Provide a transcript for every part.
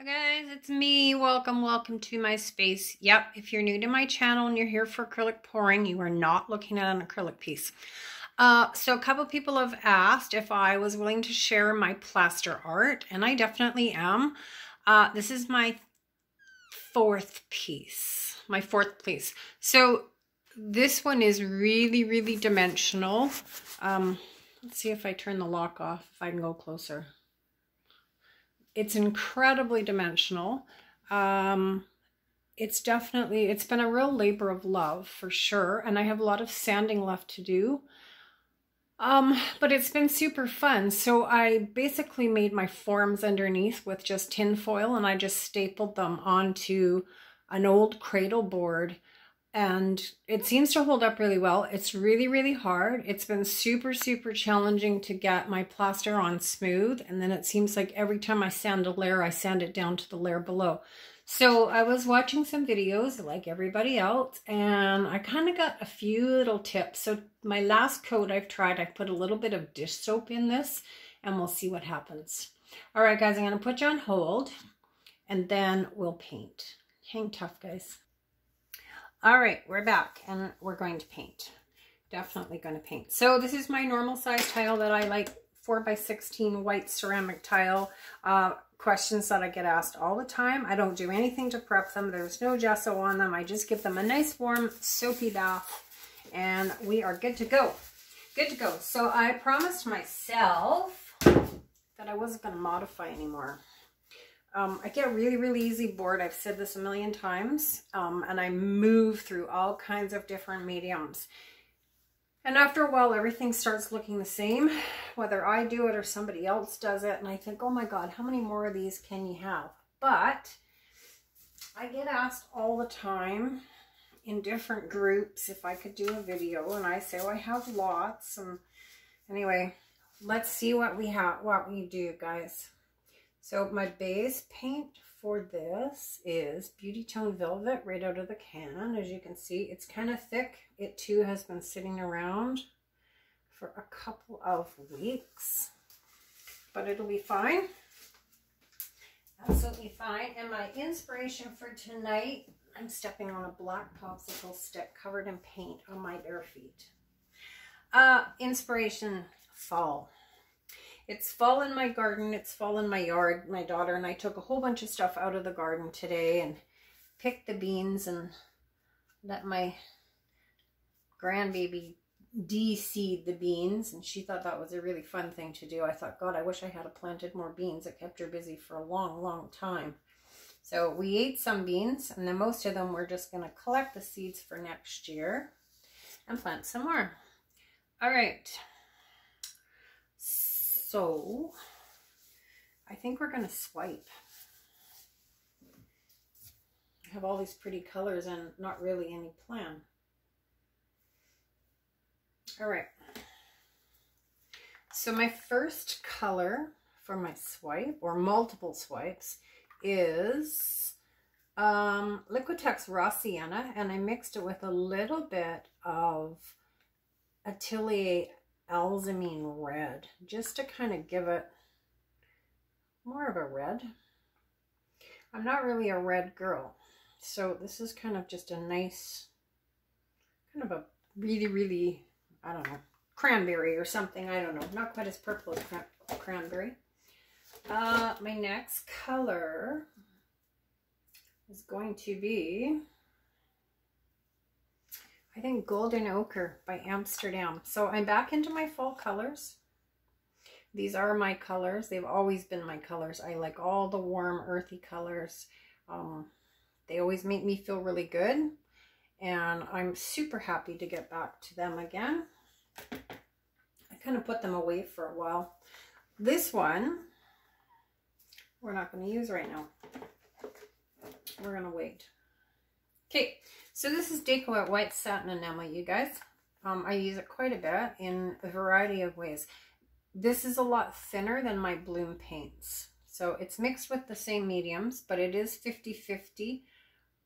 Hi guys, it's me. Welcome to my space. Yep, if you're new to my channel and you're here for acrylic pouring, you are not looking at an acrylic piece. So a couple people have asked if I was willing to share my plaster art, and I definitely am. This is my fourth piece. So this one is really dimensional. Let's see if I turn the lock off, if I can go closer. It's incredibly dimensional. It's been a real labor of love for sure. And I have a lot of sanding left to do. But it's been super fun. So I basically made my forms underneath with just tin foil, and I just stapled them onto an old cradle board. And it seems to hold up really well. It's really hard. It's been super challenging to get my plaster on smooth. And then it seems like every time I sand a layer, I sand it down to the layer below. So I was watching some videos like everybody else, and I kind of got a few little tips. So my last coat I've tried, I put a little bit of dish soap in this, and we'll see what happens. All right, guys, I'm going to put you on hold, and then we'll paint. Hang tough, guys. All right, we're back and we're going to paint. Definitely going to paint. So this is my normal size tile that I like, 4x16 white ceramic tile. Questions that I get asked all the time. I don't do anything to prep them. There's no gesso on them. I just give them a nice warm soapy bath and we are good to go. Good to go. So I promised myself that I wasn't going to modify anymore. I get really easy bored. I've said this a million times, and I move through all kinds of different mediums. And after a while, everything starts looking the same, whether I do it or somebody else does it. And I think, oh my God, how many more of these can you have? But I get asked all the time in different groups if I could do a video, and I say, oh, I have lots. And anyway, let's see what we have, what we do, guys. So my base paint for this is Beautytone Velvet right out of the can. As you can see, it's kind of thick. It too has been sitting around for a couple of weeks, but it'll be fine. Absolutely fine. And my inspiration for tonight, I'm stepping on a black popsicle stick covered in paint on my bare feet. Inspiration, fall. It's fall in my garden, it's fall in my yard. My daughter and I took a whole bunch of stuff out of the garden today and picked the beans and let my grandbaby de-seed the beans. And she thought that was a really fun thing to do. I thought, God, I wish I had planted more beans. It kept her busy for a long time. So we ate some beans, and then most of them we're just going to collect the seeds for next year and plant some more. All right. So, I think we're going to swipe. I have all these pretty colors and not really any plan. All right. So my first color for my swipe, or multiple swipes, is Liquatex Raw Sienna, and I mixed it with a little bit of Atelier Alzimine red, just to kind of give it more of a red. I'm not really a red girl, so this is kind of just a nice, kind of a really, I don't know, cranberry or something. I don't know, not quite as purple as cranberry. My next color is going to be, I think, Golden Ochre by Amsterdam. So I'm back into my fall colors. These are my colors. They've always been my colors. I like all the warm, earthy colors. They always make me feel really good. And I'm super happy to get back to them again. I kind of put them away for a while. This one, we're not going to use right now. We're going to wait. Okay, so this is Deco at White Satin Enamel, you guys. I use it quite a bit in a variety of ways. This is a lot thinner than my Bloom paints. So it's mixed with the same mediums, but it is 50-50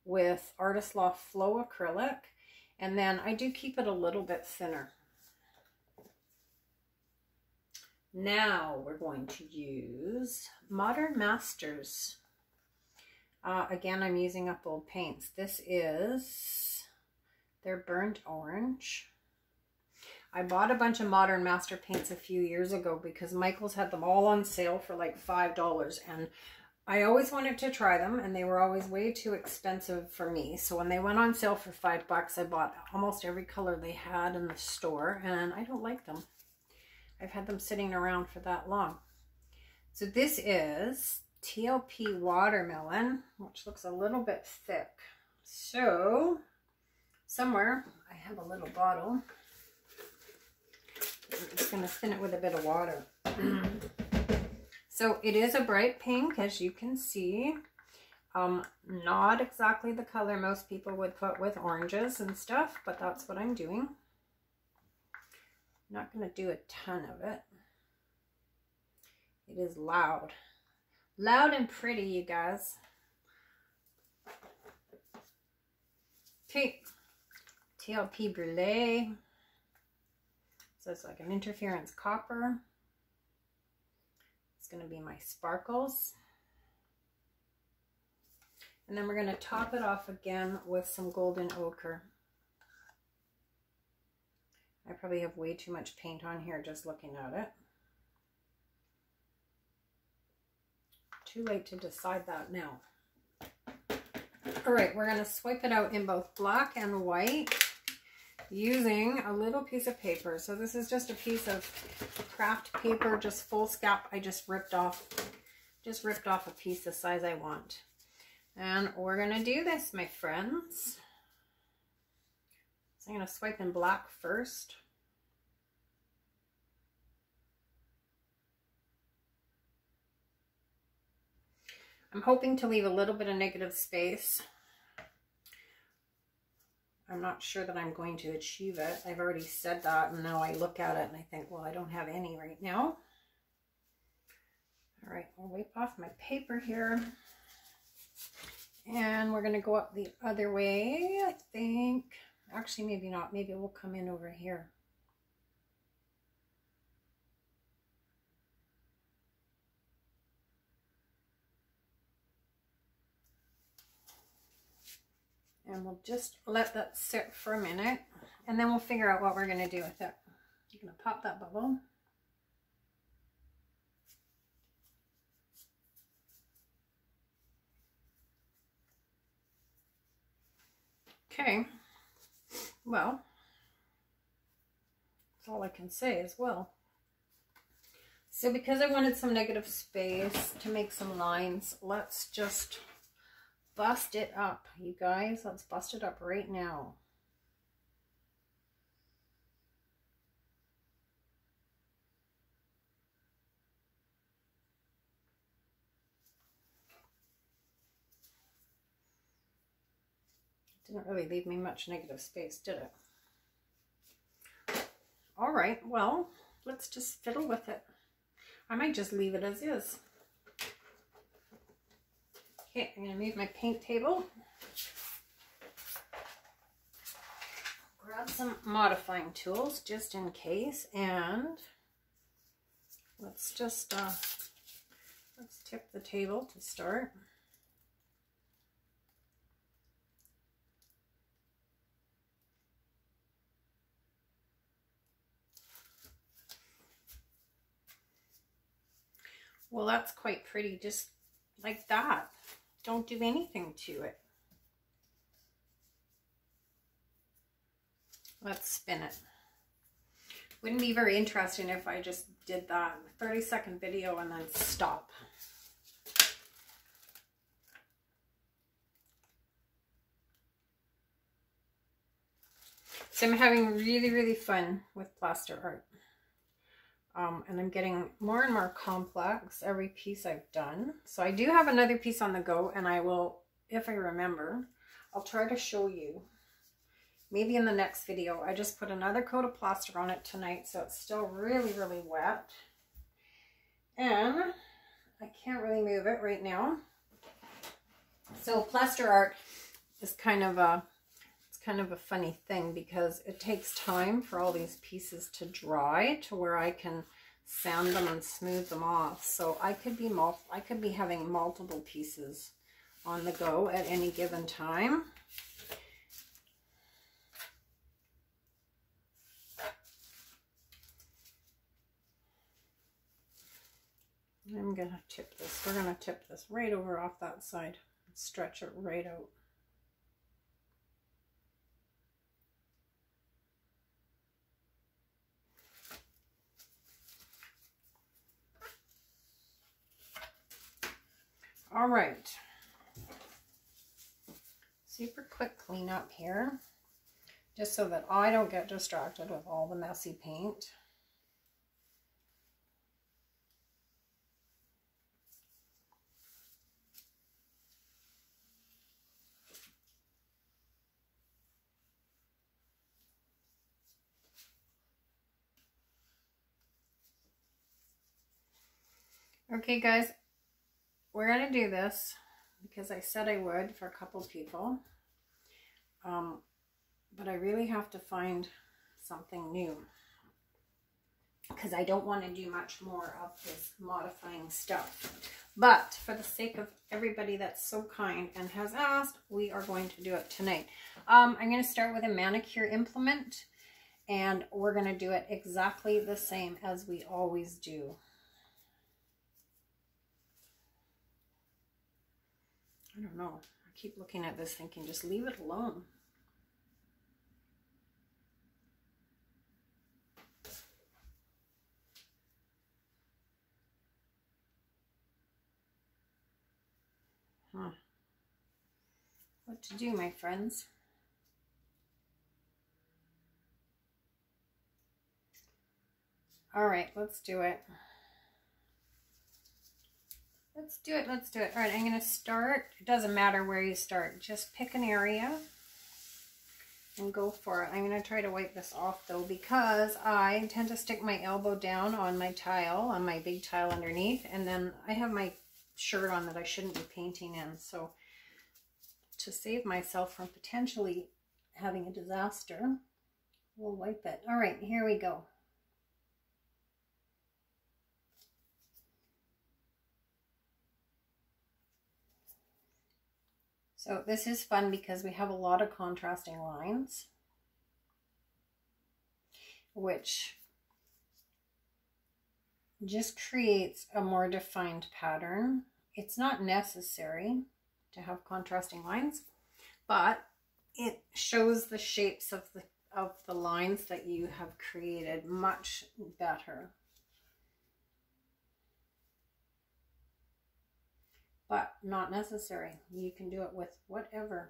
with Artist Loft Flow Acrylic. And then I do keep it a little bit thinner. Now we're going to use Modern Masters Again, I'm using up old paints. This is their burnt orange. I bought a bunch of Modern Master paints a few years ago because Michael's had them all on sale for like $5, and I always wanted to try them, and they were always way too expensive for me. So when they went on sale for $5, I bought almost every color they had in the store, and I don't like them. I've had them sitting around for that long. So this is TLP Watermelon, which looks a little bit thick. So somewhere I have a little bottle. I'm just going to thin it with a bit of water. So it is a bright pink, as you can see. Not exactly the color most people would put with oranges and stuff, but that's what I'm doing. I'm not going to do a ton of it. It is loud. Loud and pretty, you guys. Okay. TLP Brule. So it's like an interference copper. It's going to be my sparkles. And then we're going to top it off again with some golden ochre. I probably have way too much paint on here just looking at it. Too late to decide that now. All right, we're going to swipe it out in both black and white using a little piece of paper. So this is just a piece of craft paper, just full scap. I just ripped off a piece the size I want. And we're going to do this, my friends. So I'm going to swipe in black first. I'm hoping to leave a little bit of negative space. I'm not sure that I'm going to achieve it. I've already said that, and now I look at it and I think, well, I don't have any right now. All right, I'll wipe off my paper here. And we're going to go up the other way, I think. Actually, maybe not. Maybe we'll come in over here. And we'll just let that sit for a minute, and then we'll figure out what we're going to do with it. I'm going to pop that bubble. Okay, well, that's all I can say as well. So because I wanted some negative space to make some lines, let's just bust it up, you guys. Let's bust it up right now. Didn't really leave me much negative space, did it? All right, well, let's just fiddle with it. I might just leave it as is. Okay, I'm going to move my paint table. Grab some modifying tools just in case, and let's just let's tip the table to start. Well, that's quite pretty, just like that. Don't do anything to it. Let's spin it. Wouldn't be very interesting if I just did that 30-second video and then stop. So I'm having really fun with plaster art. And I'm getting more and more complex every piece I've done. So I do have another piece on the go, and I will, if I remember, I'll try to show you. Maybe in the next video. I just put another coat of plaster on it tonight, so it's still really wet. And I can't really move it right now. So plaster art is kind of a funny thing because it takes time for all these pieces to dry to where I can sand them and smooth them off. So I could be having multiple pieces on the go at any given time. I'm going to tip this. We're going to tip this right over off that side and stretch it right out. All right. Super quick cleanup here, just so that I don't get distracted with all the messy paint. Okay guys, we're going to do this because I said I would for a couple people, but I really have to find something new because I don't want to do much more of this modifying stuff. But for the sake of everybody that's so kind and has asked, we are going to do it tonight. I'm going to start with a manicure implement, and we're going to do it exactly the same as we always do. I don't know. I keep looking at this thinking, just leave it alone. What to do, my friends? All right, let's do it. Let's do it. Let's do it. All right, I'm going to start. It doesn't matter where you start. Just pick an area and go for it. I'm going to try to wipe this off, though, because I tend to stick my elbow down on my tile, on my big tile underneath, and then I have my shirt on that I shouldn't be painting in. So to save myself from potentially having a disaster, we'll wipe it. All right, here we go. So this is fun because we have a lot of contrasting lines, which just creates a more defined pattern. It's not necessary to have contrasting lines, but it shows the shapes of the lines that you have created much better. But not necessary. You can do it with whatever.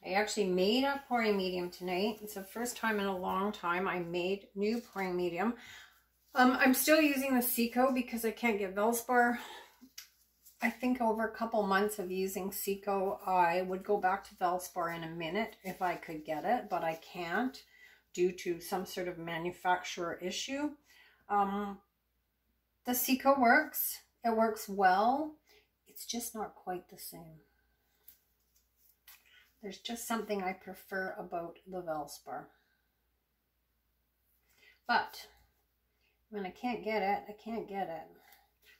I actually made a pouring medium tonight. It's the first time in a long time I made new pouring medium. I'm still using the Deco because I can't get Velspar. I think over a couple months of using Deco, I would go back to Velspar in a minute if I could get it, but I can't due to some sort of manufacturer issue. The Deco works. It works well. It's just not quite the same. There's just something I prefer about the Velspar. But when I can't get it, I can't get it.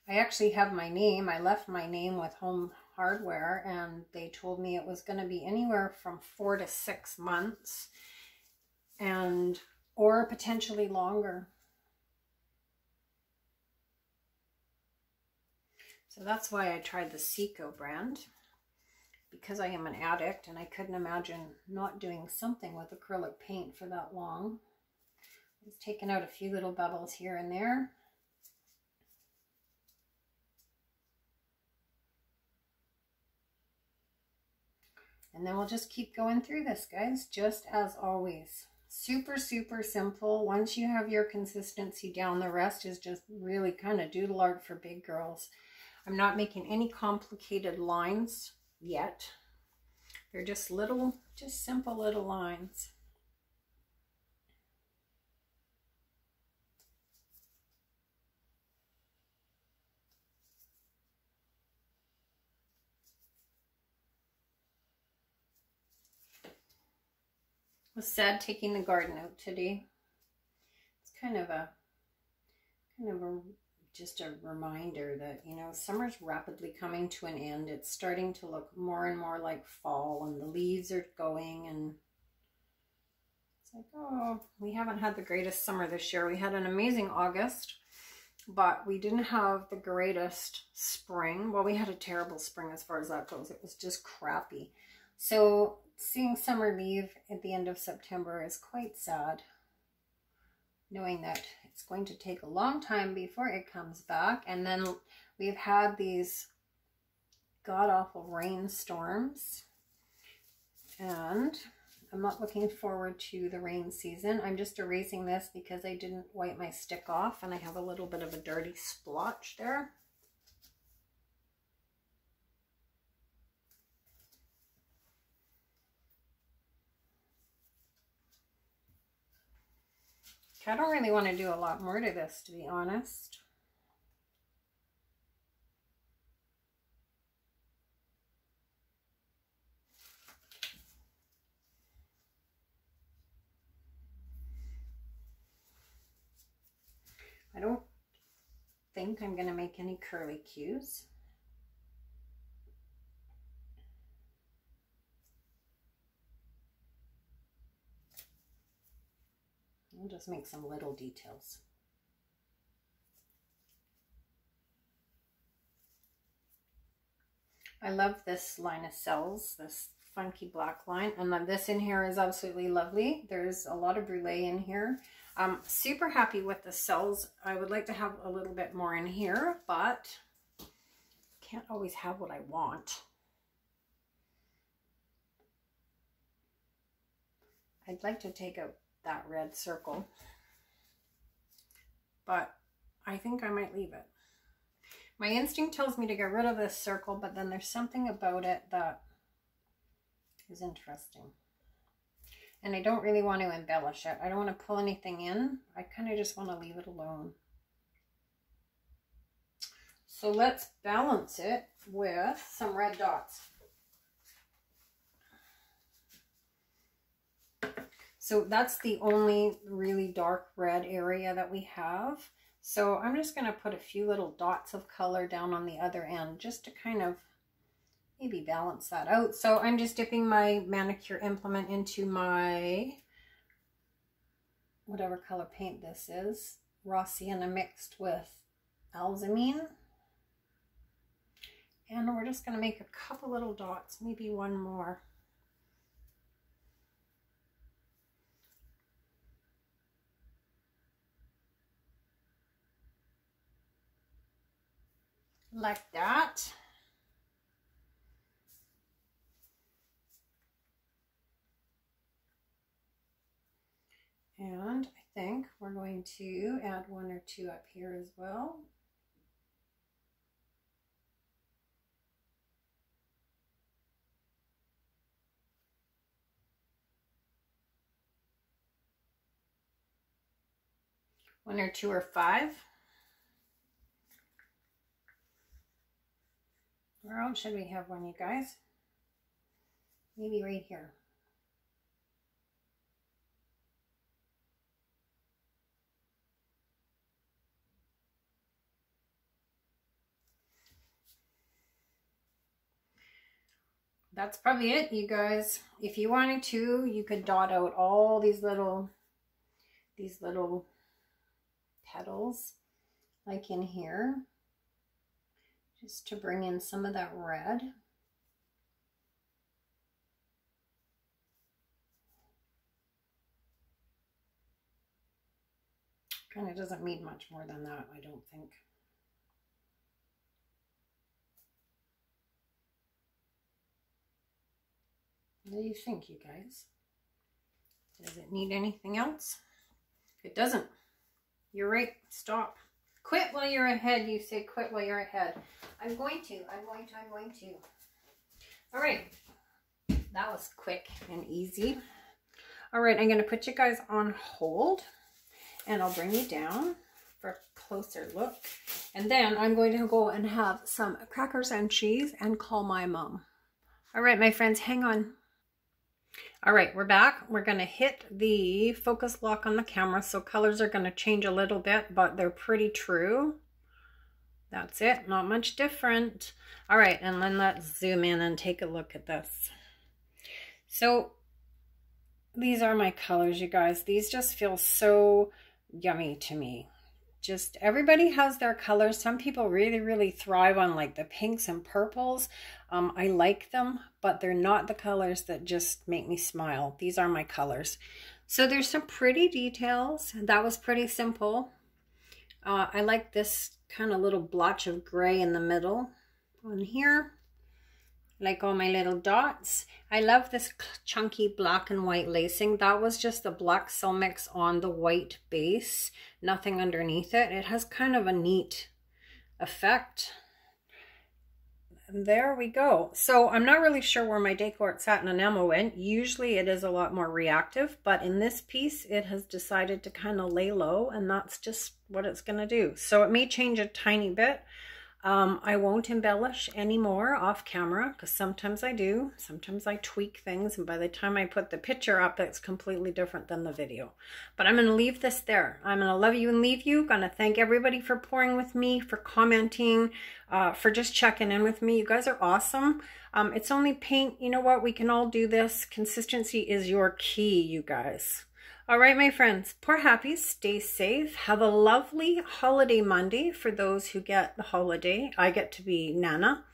I actually have my name. I left my name with Home Hardware, and they told me it was going to be anywhere from 4 to 6 months, or potentially longer. So that's why I tried the Deco brand, because I am an addict and I couldn't imagine not doing something with acrylic paint for that long. Just taking out a few little bubbles here and there. And then we'll just keep going through this, guys, just as always. Super, super simple. Once you have your consistency down, the rest is just really kind of doodle art for big girls. I'm not making any complicated lines yet. They're just little, just simple little lines. was sad taking the garden out today. It's kind of a just a reminder that, you know, summer's rapidly coming to an end. It's starting to look more and more like fall, and the leaves are going, and it's like, oh, we haven't had the greatest summer this year. We had an amazing August, but we didn't have the greatest spring. Well, we had a terrible spring as far as that goes. It was just crappy. So seeing summer leave at the end of September is quite sad, knowing that it's going to take a long time before it comes back. And then we've had these god-awful rainstorms, and I'm not looking forward to the rain season. I'm just erasing this because I didn't wipe my stick off, and I have a little bit of a dirty splotch there. I don't really want to do a lot more to this, to be honest. I don't think I'm going to make any curly cues. I'll just make some little details. I love this line of cells, this funky black line, and then this in here is absolutely lovely. There's a lot of brulee in here. I'm super happy with the cells. I would like to have a little bit more in here, but can't always have what I want. I'd like to take out that red circle, but I think I might leave it. My instinct tells me to get rid of this circle, but then there's something about it that is interesting. And I don't really want to embellish it. I don't want to pull anything in. I kind of just want to leave it alone. So let's balance it with some red dots. So that's the only really dark red area that we have. So I'm just going to put a few little dots of color down on the other end just to kind of maybe balance that out. So I'm just dipping my manicure implement into my, whatever color paint this is, raw sienna mixed with Alzimine. And we're just going to make a couple little dots, maybe one more. Like that. And I think we're going to add one or two up here as well. One or two or five. Where else should we have one, you guys? Maybe right here. That's probably it, you guys. If you wanted to, you could dot out all these little petals, like in here, just to bring in some of that red. Kind of doesn't need much more than that, I don't think. What do you think, you guys? Does it need anything else? It doesn't. You're right. Stop. Quit while you're ahead. You say quit while you're ahead. I'm going to. All right. That was quick and easy. All right. I'm going to put you guys on hold, and I'll bring you down for a closer look. And then I'm going to go and have some crackers and cheese and call my mom. All right, my friends, hang on. All right, we're back. We're going to hit the focus lock on the camera. So colors are going to change a little bit, but they're pretty true. That's it, not much different. All right, and then let's zoom in and take a look at this. So these are my colors, you guys. These just feel so yummy to me. Just everybody has their colors. Some people really, really thrive on like the pinks and purples. I like them, but they're not the colors that just make me smile. These are my colors. So there's some pretty details. That was pretty simple. I like this kind of little blotch of gray in the middle on here. Like all my little dots. I love this chunky black and white lacing. That was just the black cell mix on the white base, nothing underneath it. It has kind of a neat effect. And there we go. So I'm not really sure where my Deco satin enamel went. Usually it is a lot more reactive, but in this piece it has decided to kind of lay low, and that's just what it's going to do. So it may change a tiny bit. I won't embellish anymore off camera, because sometimes I do. Sometimes I tweak things, and by the time I put the picture up, it's completely different than the video. But I'm going to leave this there. I'm going to love you and leave you. Going to thank everybody for pouring with me, for commenting, for just checking in with me. You guys are awesome. It's only paint. You know what? We can all do this. Consistency is your key, you guys. All right, my friends, pour happy, stay safe. Have a lovely holiday Monday for those who get the holiday. I get to be Nana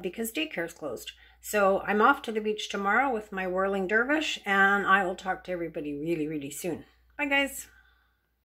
because daycare is closed. So I'm off to the beach tomorrow with my whirling dervish, and I will talk to everybody really, really soon. Bye, guys.